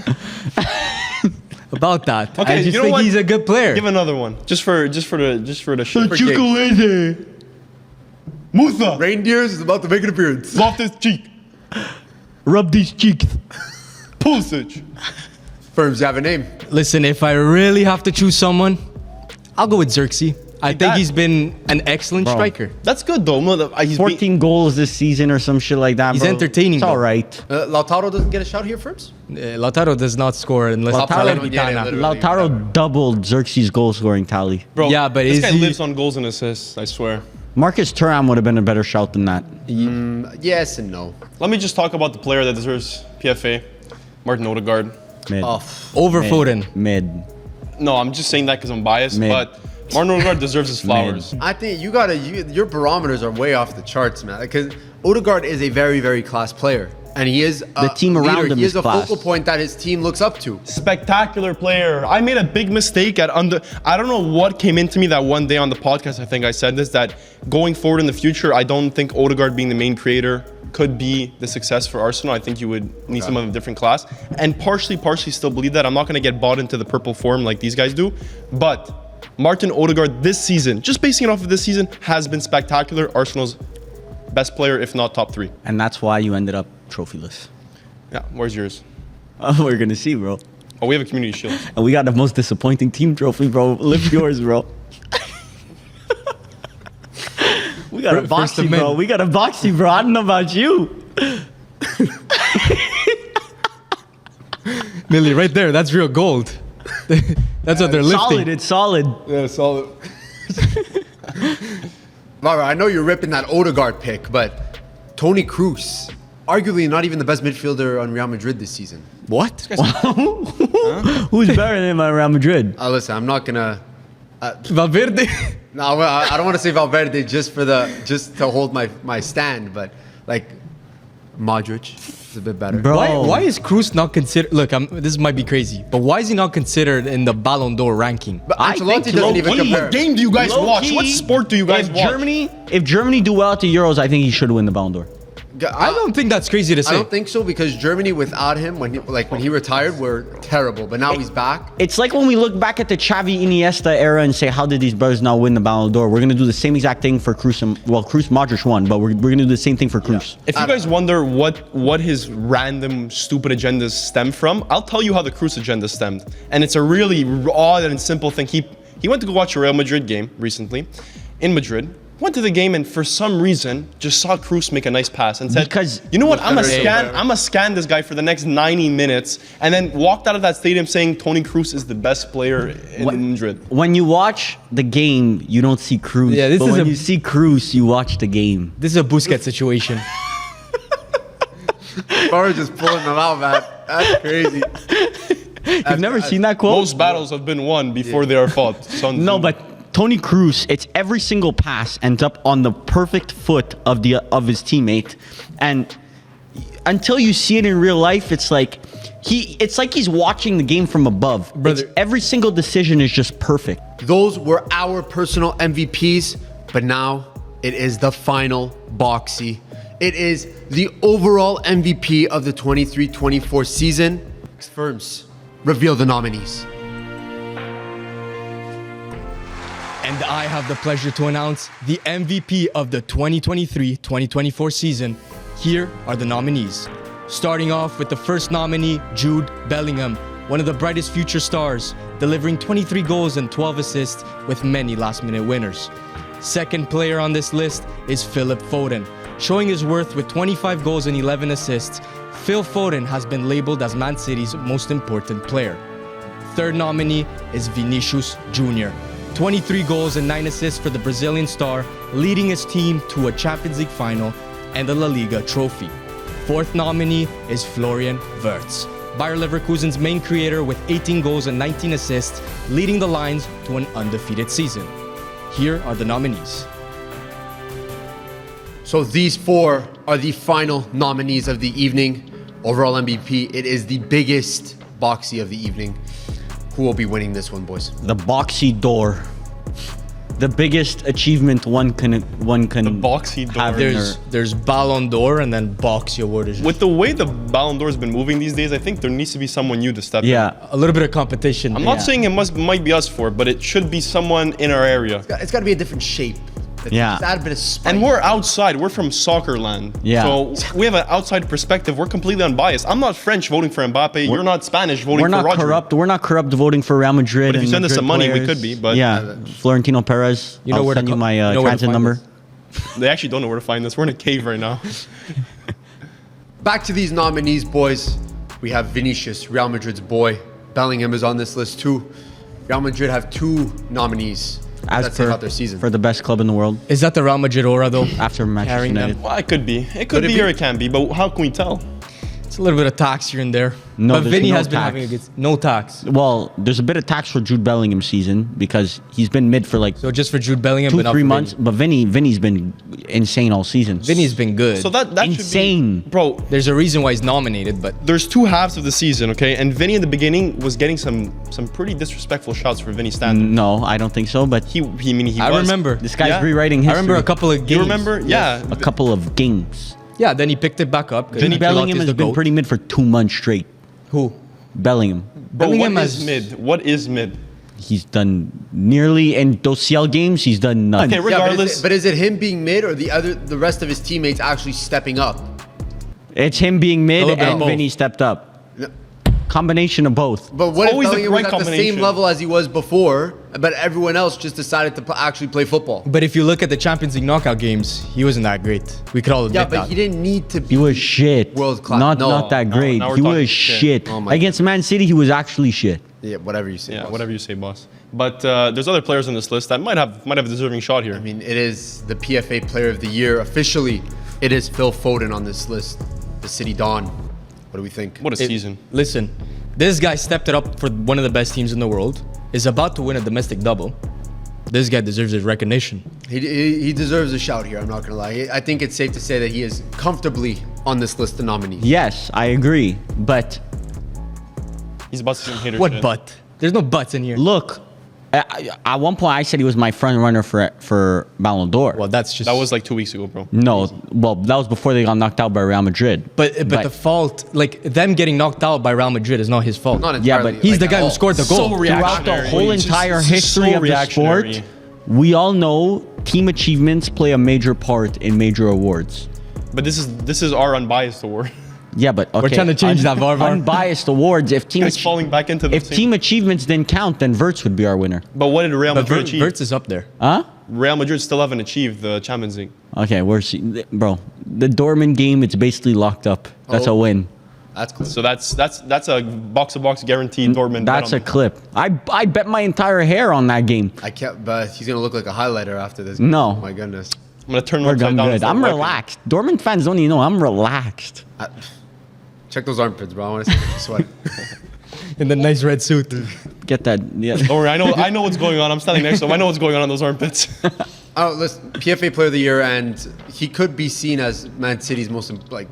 About that, okay, I just think he's a good player. Give another one, just for the shit. Chocolate. Musa. Reindeers is about to make an appearance. Soft his cheek. Rub these cheeks. Pulisic. Firms, you have a name. Listen, if I really have to choose someone, I'll go with Xerxes. I think he's been an excellent striker. That's good though. He's 14 goals this season or some shit like that. He's bro. entertaining. It's all right. Lautaro doesn't get a shout here, Firms? Lautaro does not score unless Lautaro doubled Xerxes' goal scoring tally. Bro, yeah, but this guy lives on goals and assists, I swear. Marcus Thuram would have been a better shout than that. Yes and no. Let me just talk about the player that deserves PFA, Martin Odegaard. Mid. Over Foden. Mid. No, I'm just saying that because I'm biased, but Martin Odegaard deserves his flowers. I think your barometers are way off the charts, man. Because Odegaard is a very, very class player. And he is the team around him. He is a focal point that his team looks up to. Spectacular player. I made a big mistake I don't know what came into me that one day on the podcast. I think I said this, that going forward in the future, I don't think Odegaard being the main creator could be the success for Arsenal. I think you would need someone of a different class. And partially still believe that. I'm not going to get bought into the purple form like these guys do. But Martin Odegaard this season, just basing it off of this season, has been spectacular. Arsenal's best player, if not top 3. And that's why you ended up trophyless. Yeah, where's yours? Oh, we're gonna see, bro. Oh, we have a community shield. And we got the most disappointing team trophy, bro. Lift yours, bro. We got a Boxy, bro. We got a Boxy, bro. I don't know about you. Millie, right there. That's real gold. That's what they're lifting. It's solid. Yeah, solid. Mara, I know you're ripping that Odegaard pick, but Toni Kroos, arguably not even the best midfielder on Real Madrid this season. What? Who's better than him at Real Madrid? Listen, I'm not gonna. Valverde. No, I don't want to say Valverde just to hold my stand, but like Modric is a bit better. Bro. Why is Kroos not considered? Look, this might be crazy, but why is he not considered in the Ballon d'Or ranking? But Ancelotti doesn't even compare. What game do you guys watch? What sport do you guys watch? If Germany do well at the Euros, I think he should win the Ballon d'Or. I don't think that's crazy to say. I don't think so because Germany without him, when he retired, were terrible. But now he's back. It's like when we look back at the Xavi Iniesta era and say, how did these brothers not win the Ballon d'Or? We're gonna do the same exact thing for Kroos. Kroos, Modric won, but we're gonna do the same thing for Kroos. Yeah. If you guys wonder what his random stupid agendas stem from, I'll tell you how the Kroos agenda stemmed, and it's a really odd and simple thing. He went to go watch a Real Madrid game recently, in Madrid. Went to the game and for some reason just saw Kroos make a nice pass and said, you know what, I'm gonna scan this guy for the next 90 minutes, and then walked out of that stadium saying Toni Kroos is the best player in Madrid. When you watch the game, you don't see Kroos. Yeah, but when you see Kroos, you watch the game. This is a Busquets situation. Or just pulling them out, man. That's crazy. You've never seen that quote? Most battles have been won before they are fought. No, but Tony Cruz, it's every single pass ends up on the perfect foot of his teammate, and until you see it in real life, it's like he's watching the game from above. Brother, every single decision is just perfect. Those were our personal MVPs, but now it is the final Boxy. It is the overall MVP of the 23-24 season. Firms, reveal the nominees. And I have the pleasure to announce the MVP of the 2023-2024 season. Here are the nominees. Starting off with the first nominee, Jude Bellingham, one of the brightest future stars, delivering 23 goals and 12 assists with many last-minute winners. Second player on this list is Philip Foden. Showing his worth with 25 goals and 11 assists, Phil Foden has been labeled as Man City's most important player. Third nominee is Vinicius Jr. 23 goals and 9 assists for the Brazilian star, leading his team to a Champions League final and a La Liga trophy. Fourth nominee is Florian Wirtz, Bayer Leverkusen's main creator with 18 goals and 19 assists, leading the Lions to an undefeated season. Here are the nominees. So these four are the final nominees of the evening. Overall MVP, it is the biggest Boxy of the evening. Who will be winning this one, boys? The Boxy door. The biggest achievement one can The Boxy door. have in There's Ballon d'Or and then Boxy Award is just With the way the Ballon d'Or has been moving these days, I think there needs to be someone new to step in. Yeah. a little bit of competition. I'm not saying it might be us for it, but it should be someone in our area. It's got to be a different shape. Yeah. It's add a bit of spice. And we're outside. We're from soccer land. Yeah. So we have an outside perspective. We're completely unbiased. I'm not French voting for Mbappe. You're not Spanish voting We're for not Roger. corrupt. We're not corrupt voting for Real Madrid. But if you and send us Madrid some money, we players. could be, but- yeah, Florentino Perez. You know I'll where to send you co- my you know where to transit find number. us. They actually don't know where to find us. We're in a cave right now. Back to these nominees, boys. We have Vinicius, Real Madrid's boy. Bellingham is on this list too. Real Madrid have two nominees. As That's about per their season. for the best club in the world Is that the Real Madrid aura though? after Manchester Carrying them. United. Well, it could be. It could be or it can be. But how can we tell? It's a little bit of tax here and there. No, but there's Vinny no has been tax. having a good no tax. Well, there's a bit of tax for Jude Bellingham season because he's been mid for like So just for Jude Bellingham, but not 2-3 for months. Vinny. But Vinny's been insane all season. Vinny's been good. So that Insane. should be, bro. There's a reason why he's nominated, but There's two halves of the season, okay? And Vinny in the beginning was getting some pretty disrespectful shots for Vinny standard. No, I don't think so. But He I was. remember. this guy's Yeah. rewriting history. I remember a couple of games. You remember? Yeah. a couple of games. Yeah, then he picked it back up. 'cause Vinny Ancelotti Bellingham is has the been GOAT. pretty mid for 2 months straight. Who? Bellingham. Bro, Bellingham what has- is mid? What is mid? He's done nearly in those CL games. He's done nothing. Okay, Yeah, regardless. but is it him being mid or the rest of his teammates actually stepping up? It's him being A mid little bit of and both. Vinny stepped up. No. Combination of both. But what if always the Bellingham was right at the same combination. level as he was before, but everyone else just decided to actually play football? But if you look at the Champions League knockout games, he wasn't that great. We could all admit Yeah, but that. he didn't need to be. He was shit. World class. Not No. not that No, great. now we're He talking was shit. shit. Oh my Against Man City, he was actually shit. Yeah, whatever you say. Yeah, boss. whatever you say, boss. But there's other players on this list that might have a deserving shot here. I mean, it is the PFA Player of the Year. Officially, it is Phil Foden on this list. The City Dawn. What do we think? What a season. Listen, this guy stepped it up for one of the best teams in the world, is about to win a domestic double. This guy deserves his recognition. He deserves a shout here, I'm not going to lie. I think it's safe to say that he is comfortably on this list of nominees. Yes, I agree. But He's about to see some hater What shit. but? There's no buts in here. look, at one point I said he was my front runner for Ballon d'Or. Well, that's just... That was like 2 weeks ago, bro. No, well, that was before they got knocked out by Real Madrid. But the fault, like them getting knocked out by Real Madrid is not his fault. Not Yeah, entirely. but He's like, the at guy who all. scored the goal. So throughout the reactionary. whole It's just- entire it's just history so of the sport, reactionary. we all know team achievements play a major part in major awards. But this is our unbiased award. Yeah, but okay. We're trying to change that, Varvar. Unbiased awards. If team It's falling back into the if same- team achievements didn't count, then Wirtz would be our winner. But what did Real But Madrid achieve? Wirtz is up there. Huh? Real Madrid still haven't achieved the Champions League. Okay, bro. The Dortmund game, it's basically locked up. That's a win. That's close. So that's a box-to-box guaranteed Dortmund. That's a bet on- clip. I bet my entire hair on that game. I can't, but he's going to look like a highlighter after this. No. Oh my goodness. I'm gonna turn We're upside done down. good. I'm relaxed. Dortmund fans don't even know I'm relaxed. Check those armpits, bro. I want to see you sweat. In the nice red suit. Get that. Yeah. Don't worry, I know what's going on. I'm standing next to him. I know what's going on those armpits. Oh, listen, PFA Player of the Year, and he could be seen as Man City's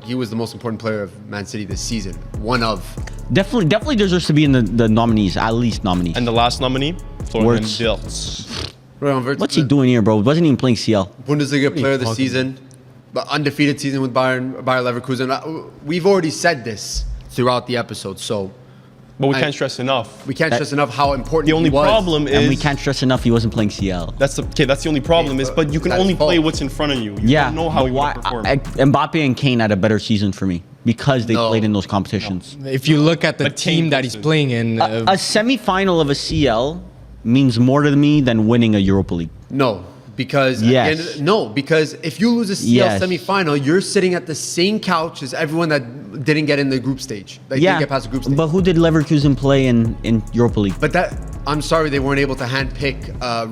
he was the most important player of Man City this season. One of. Definitely deserves to be in the nominees, at least nominees. And the last nominee, Florian Wirtz. Wirtz. What's he doing here, bro? Wasn't even playing CL. Bundesliga Player of the Season, but undefeated season with Bayer Leverkusen. We've already said this throughout the episode, so. But we can't stress enough. We can't stress enough how important the only he was. problem is, And we can't stress enough he wasn't playing CL. That's the only problem is, but you can only play what's in front of you. You don't know how he would perform. Mbappe and Kane had a better season for me because they played in those competitions. If you look at the team that he's playing in, a semi-final of a CL means more to me than winning a Europa League. No, because because if you lose a CL semi-final, you're sitting at the same couch as everyone that didn't get in the group stage. That didn't get past the group stage. But who did Leverkusen play in Europa League? But I'm sorry, they weren't able to handpick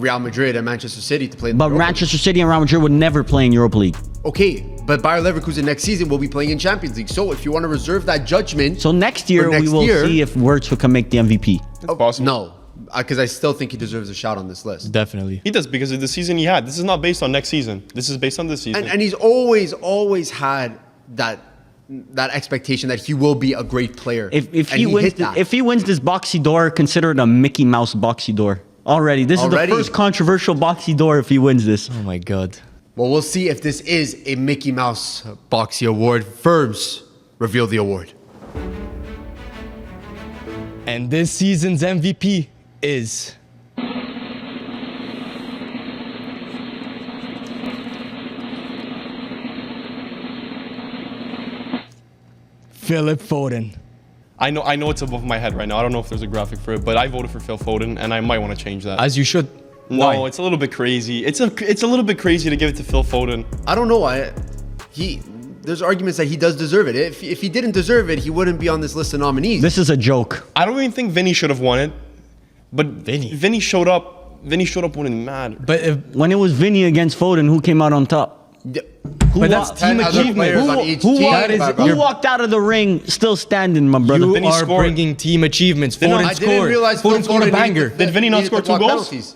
Real Madrid and Manchester City to play in the Europa Manchester City and Real Madrid would never play in Europa League. Okay, but Bayer Leverkusen next season will be playing in Champions League. So if you want to reserve that judgment, so next year we will see if Wirtz can make the MVP. It's possible. No, because I still think he deserves a shot on this list. Definitely. He does because of the season he had. This is not based on next season. This is based on this season. And he's always had that expectation that he will be a great player. If he wins this Boxy door, consider it a Mickey Mouse Boxy door. This is the first controversial Boxy door if he wins this. Oh my God. Well, we'll see if this is a Mickey Mouse Boxy award. Firms reveal the award. And this season's MVP is Philip Foden. I know it's above my head right now. I don't know if there's a graphic for it, but I voted for Phil Foden, and I might want to change that. As you should. No, Why? it's a little bit crazy. It's a little bit crazy to give it to Phil Foden. I don't know why. There's arguments that he does deserve it. If he didn't deserve it, he wouldn't be on this list of nominees. This is a joke. I don't even think Vinny should have won it, but Vinny showed up. Vinny showed up winning mad. But when it was Vinny against Foden, who came out on top? But that's team achievement. Who walked out of the ring still standing, my brother? You are bringing team achievements. I didn't realize Foden scored a banger. Did Vinny not score 2 goals?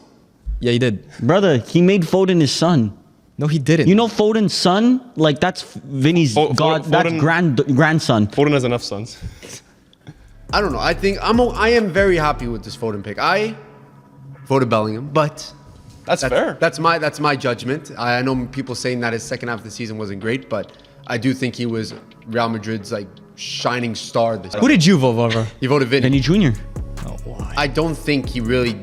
Yeah, he did. Brother, he made Foden his son. No, he didn't. You know Foden's son? Like, that's Vinny's that's grandson. Foden has enough sons. I don't know. I am very happy with this Foden pick. I voted Bellingham, but that's fair. That's my judgment. I know people saying that his second half of the season wasn't great, but I do think he was Real Madrid's shining star this Who did you vote for? You voted Vinny. Vinny Jr. Oh, why? I don't think he really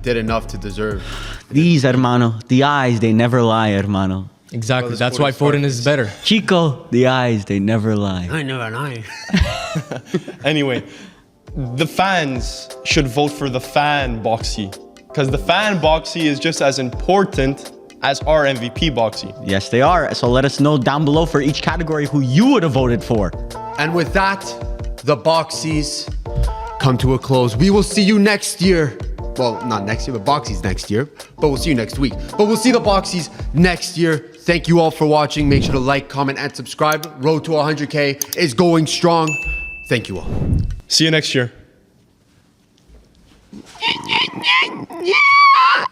did enough to deserve. These, hermano, the eyes, they never lie, hermano. Exactly. That's why Foden is better. Chico, the eyes, they never lie. I never lie. Anyway, the fans should vote for the fan Boxy, because the fan Boxy is just as important as our MVP Boxy. Yes, they are. So let us know down below for each category who you would have voted for. And with that, the Boxies come to a close. We will see you next year. Well, not next year, but Boxies next year. But we'll see you next week. But we'll see the Boxies next year. Thank you all for watching. Make sure to like, comment, and subscribe. Road to 100K is going strong. Thank you all. See you next year. Yeah!